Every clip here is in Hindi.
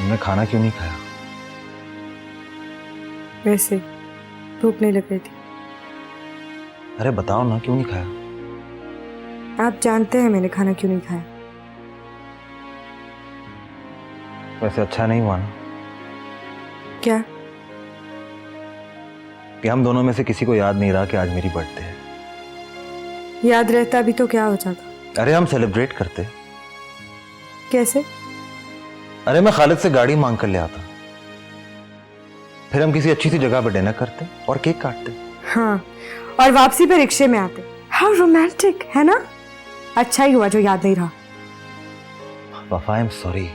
तुमने खाना क्यों नहीं खाया? वैसे भूख नहीं लग रही थी। अरे बताओ ना, क्यों नहीं खाया? आप जानते हैं मैंने खाना क्यों नहीं खाया। वैसे अच्छा नहीं हुआ ना क्या? कि हम दोनों में से किसी को याद नहीं रहा कि आज मेरी बर्थडे है। याद रहता भी तो क्या हो जाता। अरे हम सेलिब्रेट करते। कैसे? अरे मैं खालिद से गाड़ी मांग कर ले आता, फिर हम किसी अच्छी सी जगह पर डिनर करते और केक काटते। हाँ, और वापसी पे रिक्शे में आते। हाउ रोमांटिक है ना। अच्छा ही हुआ जो याद नहीं रहा। वफा, I am sorry.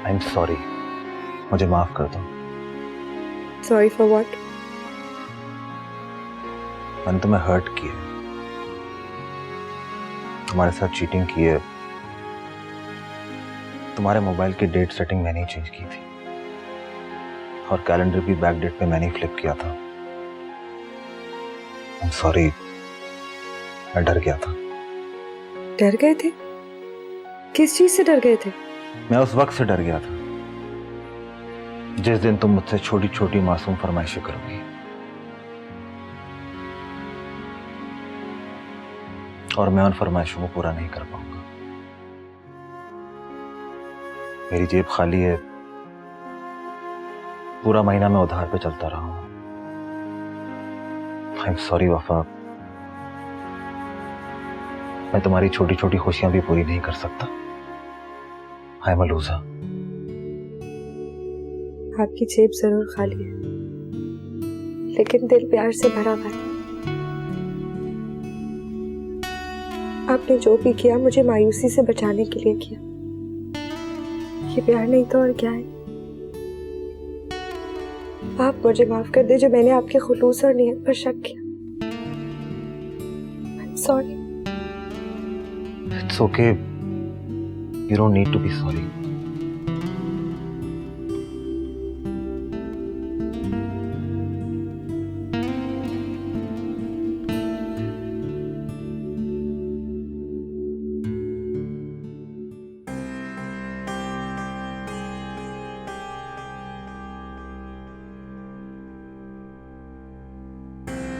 I am sorry, मुझे माफ कर दो। Sorry for what? मैंने तुम्हें हर्ट किया, तुम्हारे साथ चीटिंग की है, तुम्हारे मोबाइल की डेट सेटिंग मैंने ही चेंज की थी और कैलेंडर भी बैक डेट पे मैंने ही फ्लिप किया था। आई एम सॉरी, मैं डर गया था। डर गए थे? किस चीज से डर गए थे? मैं उस वक्त से डर गया था जिस दिन तुम मुझसे छोटी छोटी मासूम फरमाइशें करोगी और मैं उन फरमाइशों को पूरा नहीं कर पाऊंगा। मेरी जेब खाली है, पूरा महीना मैं उधार पे चलता रहा हूं। आई एम सॉरी वफा, मैं तुम्हारी छोटी छोटी खुशियां भी पूरी नहीं कर सकता। I am a loser. आपकी जेब जरूर खाली है, लेकिन दिल प्यार से भरा हुआ है। आपने जो भी किया मुझे मायूसी से बचाने के लिए किया। ये प्यार नहीं तो और क्या है। आप मुझे माफ कर दे जो मैंने आपके खुलूस और नियत पर शक किया। Sorry. It's okay, you don't need to be sorry.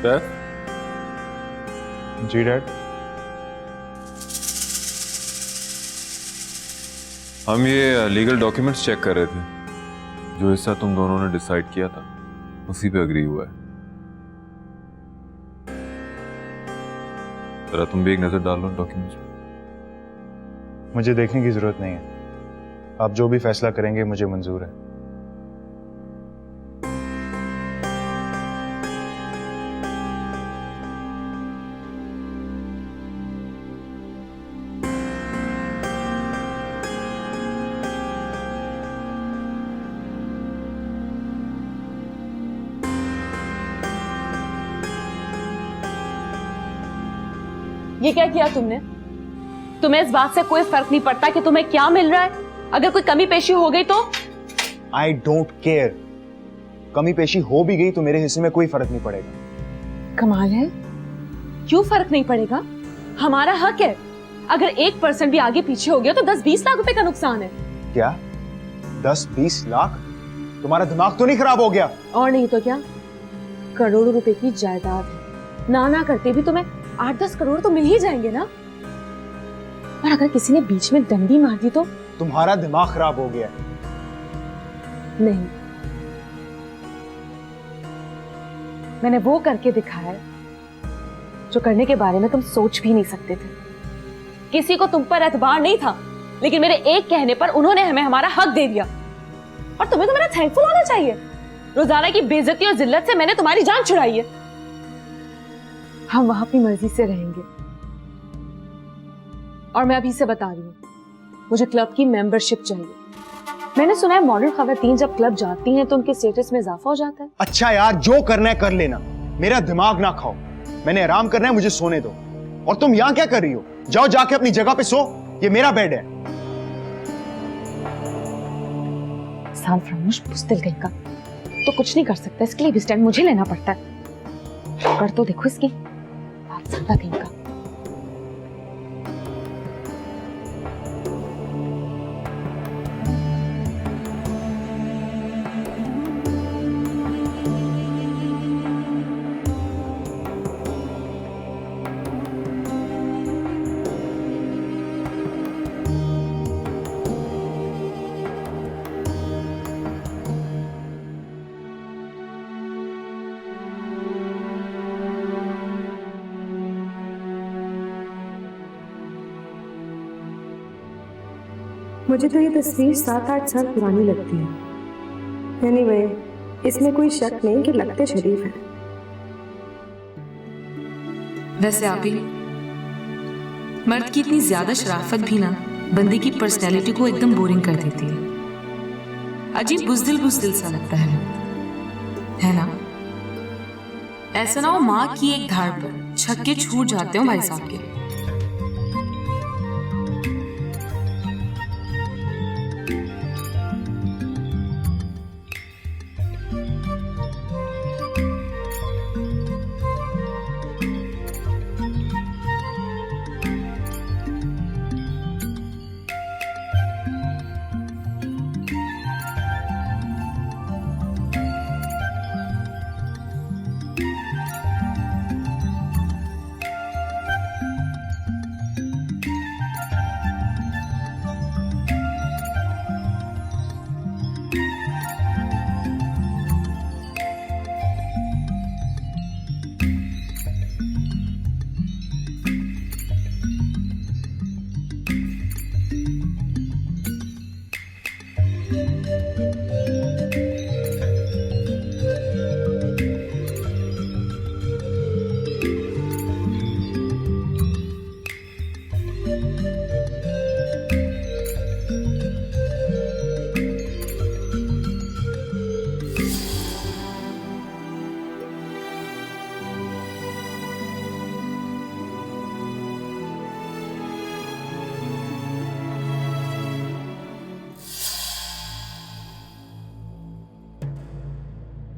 Dad? जी डैड। हम ये लीगल डॉक्यूमेंट्स चेक कर रहे थे। जो हिस्सा तुम दोनों ने डिसाइड किया था उसी पे अग्री हुआ है। जरा तुम भी एक नजर डाल लो डॉक्यूमेंट्स पे। मुझे देखने की जरूरत नहीं है, आप जो भी फैसला करेंगे मुझे मंजूर है। ये क्या किया तुमने? तुम्हें इस बात से कोई फर्क नहीं पड़ता कि तुम्हें क्या मिल रहा है? अगर कोई कमी पेशी हो गई तो? आई डोंट केयर, कमी पेशी हो भी गई तो मेरे हिस्से में कोई फर्क नहीं पड़ेगा। कमाल है, क्यों फर्क नहीं पड़ेगा? हमारा हक है। अगर 1% भी आगे पीछे हो गया तो 10-20 लाख रुपए का नुकसान है। क्या 10-20 लाख? तुम्हारा दिमाग तो नहीं खराब हो गया? और नहीं तो क्या, करोड़ों रुपए की जायदाद है। ना करते भी तुम्हें 8-10 करोड़ तो मिल ही जाएंगे ना। और अगर किसी ने बीच में डंडी मार दी तो? तुम्हारा दिमाग खराब हो गया। नहीं, मैंने वो करके दिखाया है जो करने के बारे में तुम सोच भी नहीं सकते थे। किसी को तुम पर एतबार नहीं था, लेकिन मेरे एक कहने पर उन्होंने हमें हमारा हक दे दिया। और तुम्हें तो मेरा थैंकफुल होना चाहिए। रोजाना की बेइज्जती और जिल्लत से मैंने तुम्हारी जान छुड़ाई है। हम वहां अपनी मर्जी से रहेंगे। और मैं अभी से बता रही हूँ, मुझे क्लब की मेंबरशिप चाहिए। मैंने सुना है मॉडर्न खवातीन जब क्लब जाती हैं तो उनके स्टेटस में इजाफा हो जाता है। अच्छा यार, जो करना है कर लेना, मेरा दिमाग ना खाओ। मैंने आराम करना है, मुझे सोने दो। और तुम यहाँ क्या कर रही हो? जाओ जाके अपनी जगह पे सो, ये मेरा बेड है। इंसान फरामोश बुज़दिल कहीं का तो कुछ नहीं कर सकता, इसके लिए भी स्टैंड मुझे लेना पड़ता है। कर तो देखो इसकी बात ज्यादा कहीं का। मुझे तो ये तस्वीर 7-8 साल पुरानी लगती है। एनीवे, इसमें कोई शक नहीं कि लगते शरीफ हैं। वैसे आप ही मर्द की इतनी ज्यादा शराफत भी ना बंदे की पर्सनैलिटी को एकदम बोरिंग कर देती है। अजीब बुज़दिल सा लगता है ना? ऐसा ना हो माँ की एक धार पर छक्के छूट जाते हो भाई साहब के।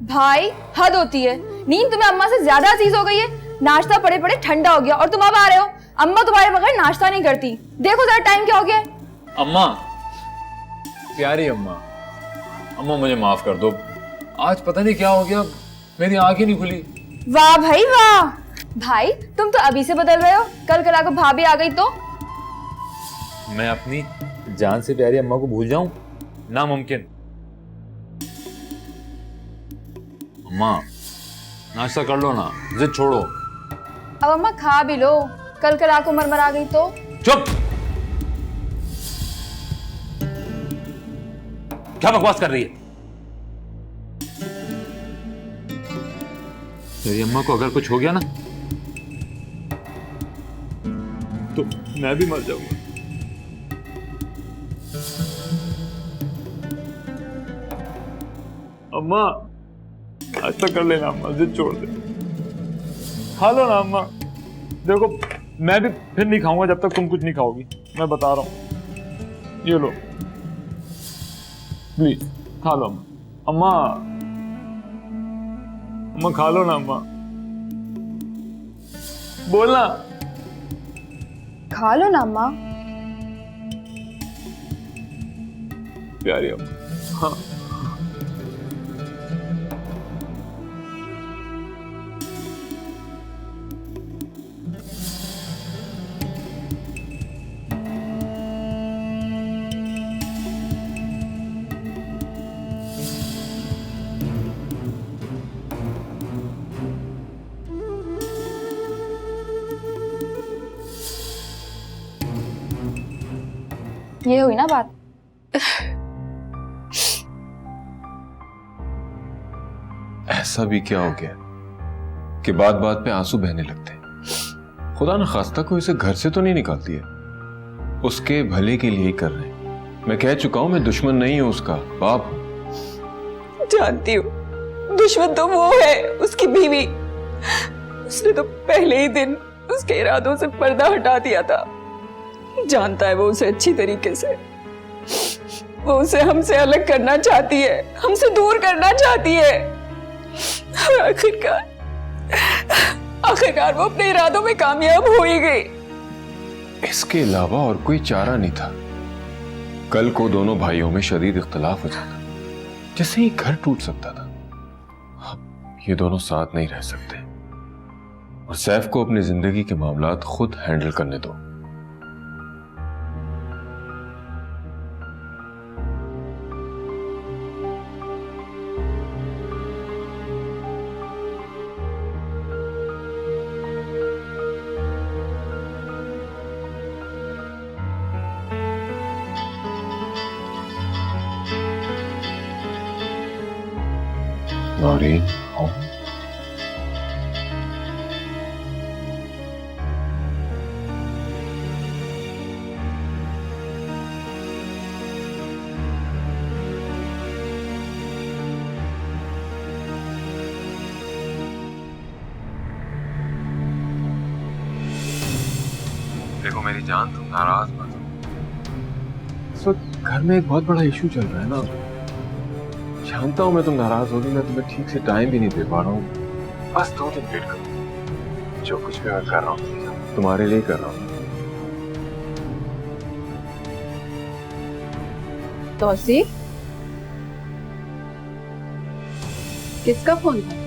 भाई हद होती है, नींद तुम्हें अम्मा से ज्यादा अजीज हो गई है। नाश्ता पड़े पड़े ठंडा हो गया और तुम अब आ रहे हो। अम्मा तुम्हारे बगैर नाश्ता नहीं करती। देखो जरा टाइम क्या हो गया है। अम्मा, प्यारी अम्मा, अम्मा मुझे माफ कर दो। आज पता नहीं क्या हो गया, मेरी आंख ही नहीं खुली। वाह भाई वाह। भाई तुम तो अभी से बदल रहे हो, कल कल को भाभी आ गई तो। मैं अपनी जान से प्यारी अम्मा को भूल जाऊं? नामुमकिन। अम्मा नाश्ता कर लो ना, जिद छोड़ो। अब अम्मा खा भी लो, कल कल को मरमर आ गई तो। चुप! क्या बकवास कर रही है? मेरी अम्मा को अगर कुछ हो गया ना तो मैं भी मर जाऊंगा। अम्मा नाश्ता कर लेना अम्मा, जिद छोड़ दे। खा लो ना अम्मा। देखो मैं भी फिर नहीं खाऊंगा जब तक तुम कुछ नहीं खाओगी, मैं बता रहा हूं। ये लो प्लीज खा लो अम्मा। अम्मा खा लो ना अम्मा, बोलना। खा लो ना अम्मा। प्यारी अम्मा। हाँ ये हुई ना बात। ऐसा भी क्या हो गया कि बात बात पे आंसू बहने लगते हैं। खुदा न खास्ता को इसे घर से तो नहीं निकालती है, उसके भले के लिए ही कर रहे हैं। मैं कह चुका हूं मैं दुश्मन नहीं हूं उसका, बाप हूं। जानती हूँ, दुश्मन तो वो है, उसकी बीवी। उसने तो पहले ही दिन उसके इरादों से पर्दा हटा दिया था। जानता है वो उसे अच्छी तरीके से। वो उसे हमसे अलग करना चाहती है, हमसे दूर करना चाहती है। और आखिरकार वो अपने इरादों में कामयाब हो ही गई। इसके अलावा और कोई चारा नहीं था। कल को दोनों भाइयों में शदीद इख्तलाफ हो जाता, जिससे ही घर टूट सकता था। अब ये दोनों साथ नहीं रह सकते और सैफ को अपनी जिंदगी के मामलात खुद हैंडल करने दो। नौरीन, आओ। देखो मेरी जान, तुम नाराज मत हो। इस वक्त घर में एक बहुत बड़ा इशू चल रहा है ना। जानता हूं मैं तुम नाराज होगी, मैं तुम्हें ठीक से टाइम भी नहीं दे पा रहा हूँ। बस 2 दिन वेट करो। जो कुछ भी मैं कर रहा हूँ तुम्हारे लिए कर रहा हूँ। तौसीफ, किसका फोन था?